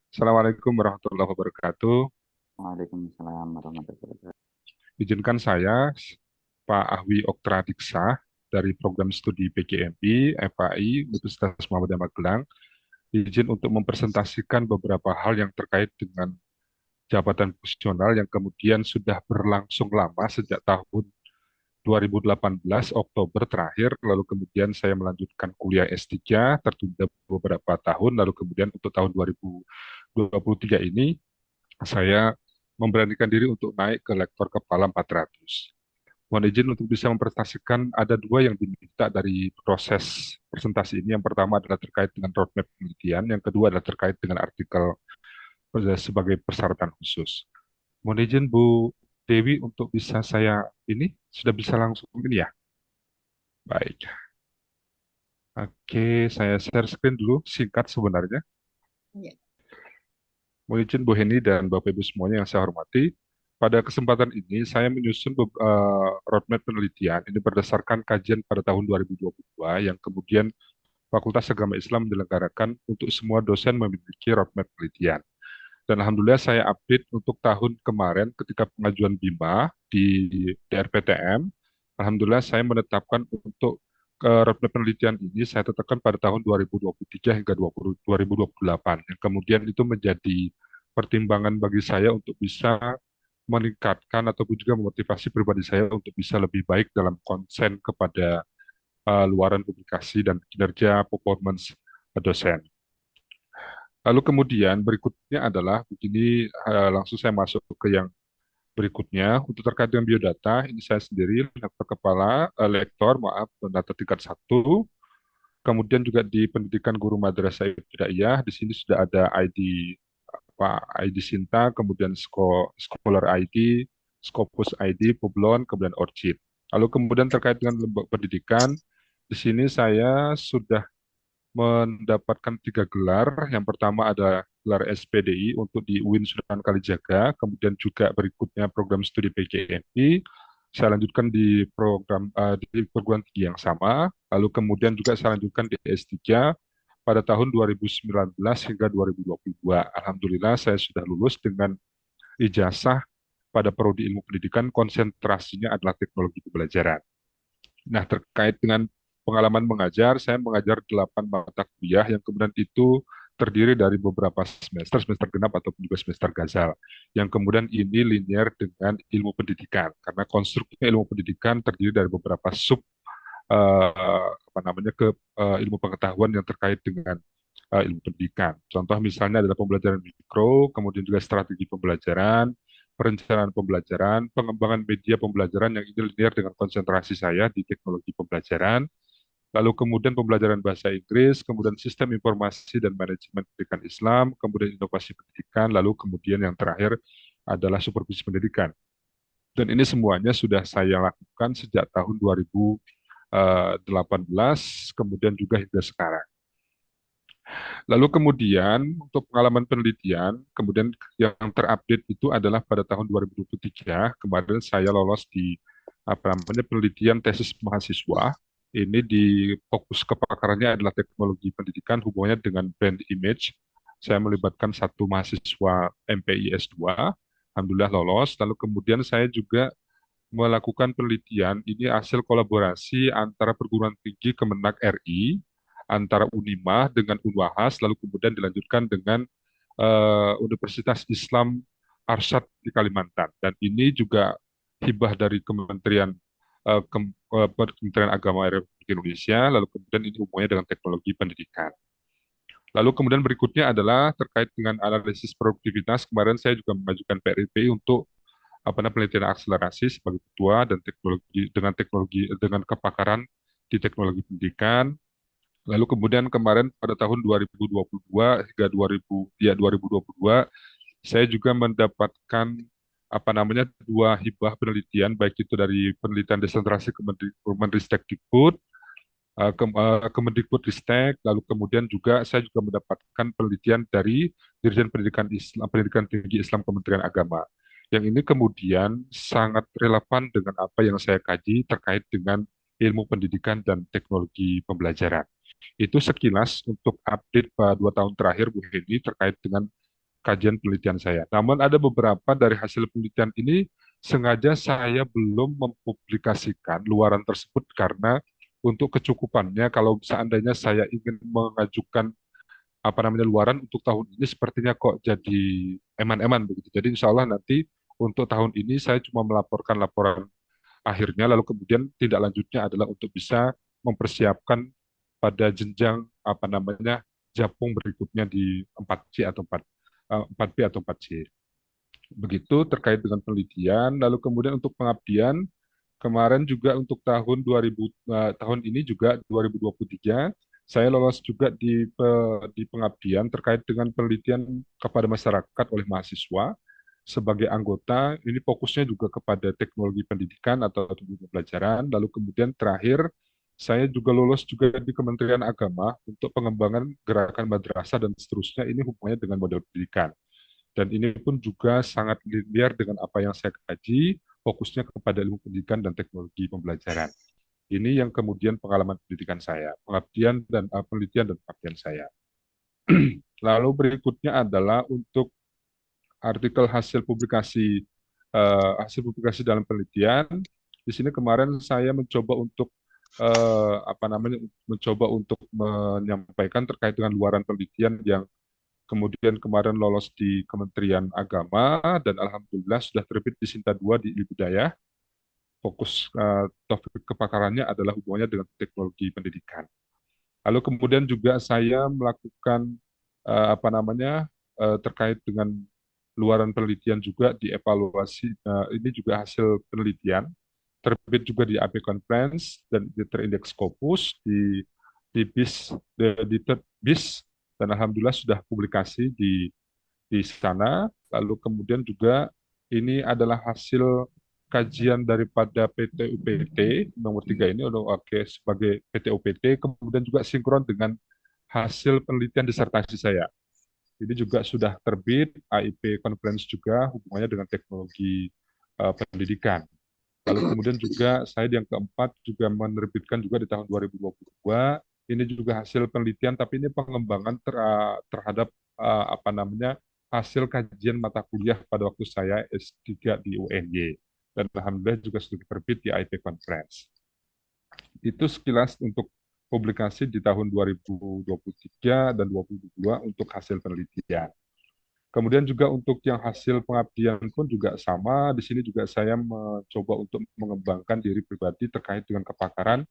Assalamualaikum warahmatullahi wabarakatuh. Waalaikumsalam warahmatullahi wabarakatuh. Izinkan saya, Pak Ahwi Oktradiksa, dari Program Studi PGMI, FAI, Universitas Muhammadiyah Magelang, izin untuk mempresentasikan beberapa hal yang terkait dengan jabatan fungsional yang kemudian sudah berlangsung lama sejak tahun 2018 Oktober terakhir, lalu kemudian saya melanjutkan kuliah S3, tertunda beberapa tahun, lalu kemudian untuk tahun 2023 ini saya memberanikan diri untuk naik ke lektor kepala 400. Mohon izin untuk bisa mempresentasikan ada dua yang diminta dari proses presentasi ini. Yang pertama adalah terkait dengan roadmap penelitian, yang kedua adalah terkait dengan artikel sebagai persyaratan khusus. Mohon izin Bu Dewi untuk bisa saya ini, sudah bisa langsung ini ya? Baik. Oke, saya share screen dulu, singkat sebenarnya. Ya. Mohon izin Bu Heni dan Bapak Ibu semuanya yang saya hormati. Pada kesempatan ini, saya menyusun roadmap penelitian ini berdasarkan kajian pada tahun 2022 yang kemudian Fakultas Agama Islam menyelenggarakan untuk semua dosen memiliki roadmap penelitian. Dan Alhamdulillah saya update untuk tahun kemarin ketika pengajuan BIMA di DRPTM. Alhamdulillah saya menetapkan untuk roadmap penelitian ini saya tetapkan pada tahun 2023 hingga 2028. Yang kemudian itu menjadi pertimbangan bagi saya untuk bisa meningkatkan ataupun juga memotivasi pribadi saya untuk bisa lebih baik dalam konsen kepada luaran publikasi dan kinerja performance dosen. Lalu kemudian berikutnya adalah begini, langsung saya masuk ke yang berikutnya untuk terkait dengan biodata. Ini saya sendiri lektor kepala lektor maaf data tingkat 1. Kemudian juga di pendidikan guru madrasah ibtidaiyah di sini sudah ada ID apa ID Sinta, kemudian Scholar ID, Scopus ID, Publon, kemudian Orchid. Lalu kemudian terkait dengan lembaga pendidikan, di sini saya sudah mendapatkan 3 gelar. Yang pertama ada gelar SPDI untuk di UIN Sunan Kalijaga, kemudian juga berikutnya program studi PGMI. Saya lanjutkan di program di perguruan tinggi yang sama, lalu kemudian juga saya lanjutkan di S3 pada tahun 2019 hingga 2022. Alhamdulillah saya sudah lulus dengan ijazah pada prodi ilmu pendidikan, konsentrasinya adalah teknologi pembelajaran. Nah, terkait dengan pengalaman mengajar, saya mengajar 8 mata kuliah yang kemudian itu terdiri dari beberapa semester, semester genap ataupun juga semester gazal. Yang kemudian ini linear dengan ilmu pendidikan, karena konstruksi ilmu pendidikan terdiri dari beberapa sub apa namanya ilmu pengetahuan yang terkait dengan ilmu pendidikan. Contoh misalnya adalah pembelajaran mikro, kemudian juga strategi pembelajaran, perencanaan pembelajaran, pengembangan media pembelajaran yang ini linear dengan konsentrasi saya di teknologi pembelajaran, lalu kemudian pembelajaran bahasa Inggris, kemudian sistem informasi dan manajemen pendidikan Islam, kemudian inovasi pendidikan, lalu kemudian yang terakhir adalah supervisi pendidikan. Dan ini semuanya sudah saya lakukan sejak tahun 2018, kemudian juga hingga sekarang. Lalu kemudian untuk pengalaman penelitian, kemudian yang terupdate itu adalah pada tahun 2023, kemarin saya lolos di apa namanya penelitian tesis mahasiswa. Ini di fokus kepakarannya adalah teknologi pendidikan hubungannya dengan brand image. Saya melibatkan satu mahasiswa MPI S2, alhamdulillah lolos. Lalu kemudian saya juga melakukan penelitian, ini hasil kolaborasi antara perguruan tinggi Kemenak RI, antara Unima dengan Unwahas, lalu kemudian dilanjutkan dengan Universitas Islam Arsyad di Kalimantan. Dan ini juga hibah dari Kementerian Agama Republik Indonesia, lalu kemudian ini hubungannya dengan teknologi pendidikan. Lalu kemudian berikutnya adalah terkait dengan analisis produktivitas. Kemarin saya juga mengajukan PRIPI untuk apa namanya penelitian akselerasi sebagai ketua dan teknologi dengan kepakaran di teknologi pendidikan. Lalu kemudian kemarin pada tahun 2022 hingga 2022 saya juga mendapatkan apa namanya dua hibah penelitian baik itu dari penelitian desentralisasi Kemendikbud, Kemendikbudristek, lalu kemudian juga saya juga mendapatkan penelitian dari Dirjen Pendidikan Islam, Pendidikan Tinggi Islam Kementerian Agama. Yang ini kemudian sangat relevan dengan apa yang saya kaji terkait dengan ilmu pendidikan dan teknologi pembelajaran. Itu sekilas untuk update 2 tahun terakhir Bu Heni terkait dengan kajian penelitian saya. Namun ada beberapa dari hasil penelitian ini sengaja saya belum mempublikasikan luaran tersebut karena untuk kecukupannya kalau seandainya saya ingin mengajukan luaran untuk tahun ini sepertinya kok jadi eman-eman begitu. Jadi insya Allah nanti untuk tahun ini saya cuma melaporkan laporan akhirnya, lalu kemudian tidak lanjutnya adalah untuk bisa mempersiapkan pada jenjang Japung berikutnya di 4C atau 4B atau 4C. Begitu terkait dengan penelitian, lalu kemudian untuk pengabdian kemarin juga untuk tahun ini juga 2023 saya lolos juga di pengabdian terkait dengan penelitian kepada masyarakat oleh mahasiswa sebagai anggota. Ini fokusnya juga kepada teknologi pendidikan atau teknologi pembelajaran. Lalu kemudian terakhir saya juga lolos juga di Kementerian Agama untuk pengembangan gerakan madrasah dan seterusnya. Ini hubungannya dengan model pendidikan. Dan ini pun juga sangat linear dengan apa yang saya kaji, fokusnya kepada ilmu pendidikan dan teknologi pembelajaran. Ini yang kemudian pengalaman pendidikan saya, pengabdian dan penelitian dan pengabdian saya. Lalu berikutnya adalah untuk artikel hasil publikasi dalam penelitian. Di sini kemarin saya mencoba untuk mencoba untuk menyampaikan terkait dengan luaran penelitian yang kemudian kemarin lolos di Kementerian Agama dan alhamdulillah sudah terbit di Sinta 2 di Ilmu Budaya. Fokus topik kepakarannya adalah hubungannya dengan teknologi pendidikan. Lalu kemudian juga saya melakukan terkait dengan luaran penelitian juga dievaluasi. Ini juga hasil penelitian terbit juga di AP Conference dan di terindeks Scopus di BIS BIS dan alhamdulillah sudah publikasi di sana. Lalu kemudian juga ini adalah hasil kajian daripada PT UPT nomor 3 ini sebagai PT UPT, kemudian juga sinkron dengan hasil penelitian disertasi saya. Ini juga sudah terbit AIP Conference juga hubungannya dengan teknologi pendidikan. Lalu kemudian juga saya yang keempat juga menerbitkan juga di tahun 2022. Ini juga hasil penelitian, tapi ini pengembangan terhadap hasil kajian mata kuliah pada waktu saya S3 di UNY. Dan alhamdulillah juga sudah terbit di IP Conference. Itu sekilas untuk publikasi di tahun 2023 dan 2022 untuk hasil penelitian. Kemudian juga untuk yang hasil pengabdian pun juga sama. Di sini juga saya mencoba untuk mengembangkan diri pribadi terkait dengan kepakaran.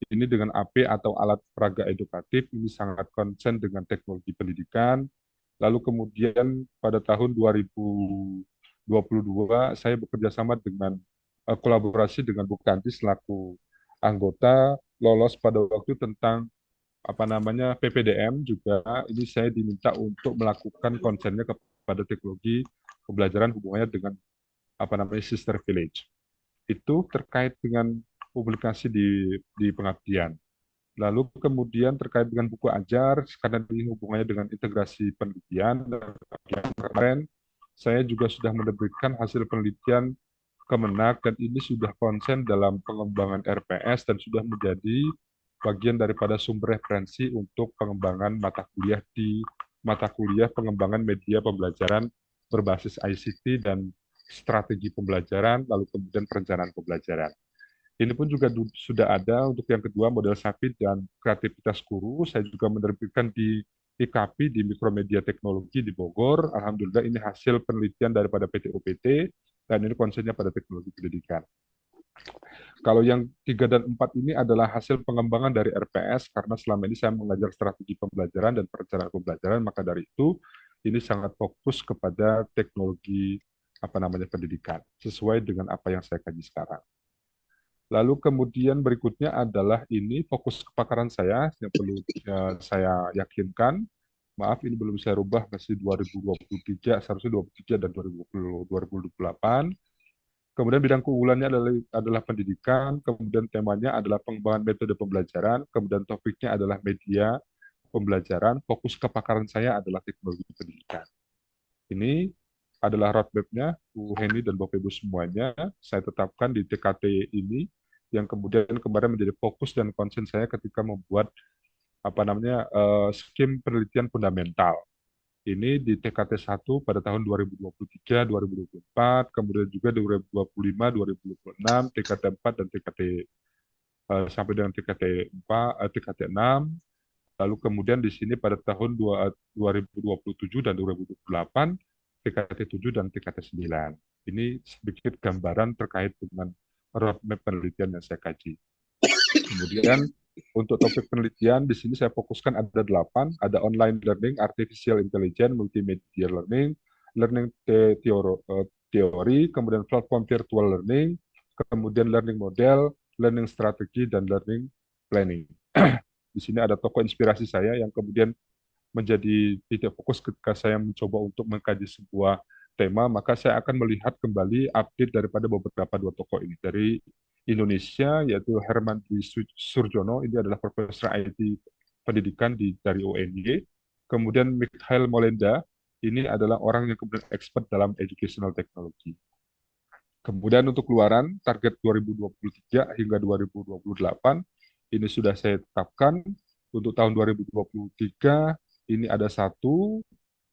Ini dengan AP atau alat peraga edukatif, ini sangat konsen dengan teknologi pendidikan. Lalu kemudian pada tahun 2022 saya bekerja sama dengan kolaborasi dengan Bu Kanti selaku anggota lolos pada waktu tentang PPDM juga. Ini saya diminta untuk melakukan konsennya kepada teknologi pembelajaran hubungannya dengan sister village. Itu terkait dengan publikasi di pengabdian. Lalu kemudian terkait dengan buku ajar, karena ini hubungannya dengan integrasi penelitian, dan kemarin saya juga sudah menerbitkan hasil penelitian Kemenak dan ini sudah konsen dalam pengembangan RPS dan sudah menjadi bagian daripada sumber referensi untuk pengembangan mata kuliah di mata kuliah pengembangan media pembelajaran berbasis ICT dan strategi pembelajaran, lalu kemudian perencanaan pembelajaran. Ini pun juga sudah ada untuk yang kedua model SAFIT dan kreativitas guru. Saya juga menerbitkan di IKP di Mikromedia Teknologi di Bogor. Alhamdulillah ini hasil penelitian daripada PT UPT dan ini konsennya pada teknologi pendidikan. Kalau yang 3 dan 4 ini adalah hasil pengembangan dari RPS karena selama ini saya mengajar strategi pembelajaran dan perencanaan pembelajaran, maka dari itu ini sangat fokus kepada teknologi pendidikan sesuai dengan apa yang saya kaji sekarang. Lalu kemudian berikutnya adalah ini fokus kepakaran saya yang perlu saya yakinkan. Maaf, ini belum saya rubah, masih 2023, seharusnya 23 dan 2028. Kemudian bidang keunggulannya adalah pendidikan, kemudian temanya adalah pengembangan metode pembelajaran, kemudian topiknya adalah media pembelajaran, fokus kepakaran saya adalah teknologi pendidikan. Ini adalah roadmap-nya, Bu Heni dan Bapak Ibu semuanya, saya tetapkan di TKT ini, yang kemudian kemarin menjadi fokus dan konsen saya ketika membuat skim penelitian fundamental. Ini di TKT 1 pada tahun 2023, 2024, kemudian juga 2025, 2026, TKT 4 dan TKT sampai dengan TKT 4, TKT 6. Lalu kemudian di sini pada tahun 2027 dan 2028, TKT 7 dan TKT 9. Ini sedikit gambaran terkait dengan roadmap penelitian yang saya kaji. Kemudian untuk topik penelitian di sini saya fokuskan ada 8, ada online learning, artificial intelligence, multimedia learning, learning teori, kemudian platform virtual learning, kemudian learning model, learning strategi, dan learning planning. Di sini ada tokoh inspirasi saya yang kemudian menjadi titik fokus ketika saya mencoba untuk mengkaji sebuah tema, maka saya akan melihat kembali update daripada beberapa dua tokoh ini. Dari Indonesia, yaitu Herman Dwi Surjono, ini adalah Profesor IT Pendidikan dari UNY. Kemudian Mikhail Molenda, ini adalah orang yang kemudian expert dalam educational technology. Kemudian untuk keluaran, target 2023 hingga 2028, ini sudah saya tetapkan. Untuk tahun 2023, ini ada satu,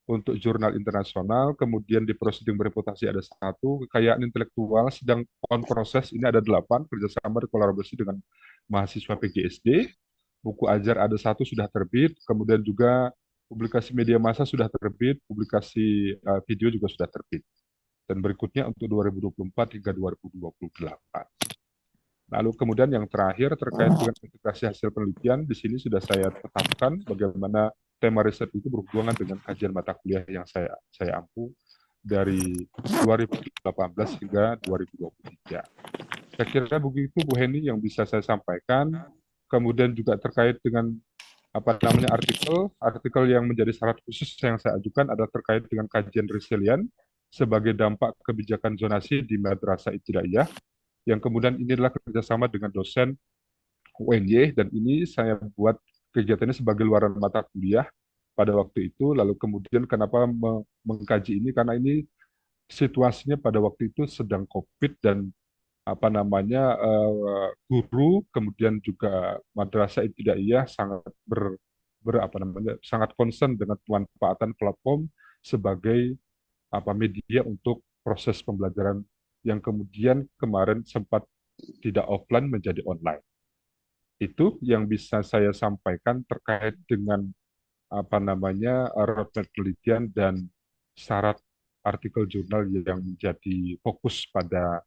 untuk jurnal internasional, kemudian di proceeding bereputasi ada satu, kekayaan intelektual sedang on proses, ini ada 8, kerjasama dan kolaborasi dengan mahasiswa PGSD, buku ajar ada satu sudah terbit, kemudian juga publikasi media massa sudah terbit, publikasi video juga sudah terbit. Dan berikutnya untuk 2024 hingga 2028. Lalu kemudian yang terakhir terkait dengan integrasi hasil penelitian, di sini sudah saya tetapkan bagaimana tema riset itu berhubungan dengan kajian mata kuliah yang saya ampu dari 2018 hingga 2023. Saya kira begitu Bu Heni yang bisa saya sampaikan. Kemudian juga terkait dengan artikel yang menjadi syarat khusus yang saya ajukan adalah terkait dengan kajian resilient sebagai dampak kebijakan zonasi di Madrasah Ibtidaiyah, yang kemudian ini adalah kerjasama dengan dosen UNY, dan ini saya buat kegiatannya sebagai luaran mata kuliah pada waktu itu. Lalu kemudian kenapa mengkaji ini, karena ini situasinya pada waktu itu sedang COVID, dan guru kemudian juga madrasah ibtidaiyah sangat sangat concern dengan pemanfaatan platform sebagai media untuk proses pembelajaran yang kemudian kemarin sempat tidak offline menjadi online. Itu yang bisa saya sampaikan terkait dengan roadmap penelitian dan syarat artikel jurnal yang menjadi fokus pada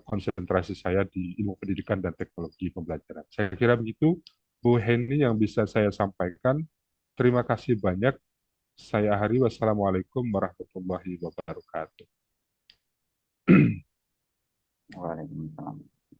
konsentrasi saya di ilmu pendidikan dan teknologi pembelajaran. Saya kira begitu, Bu Heni, yang bisa saya sampaikan. Terima kasih banyak. Saya Hari, wassalamualaikum warahmatullahi wabarakatuh. Waalaikumsalam.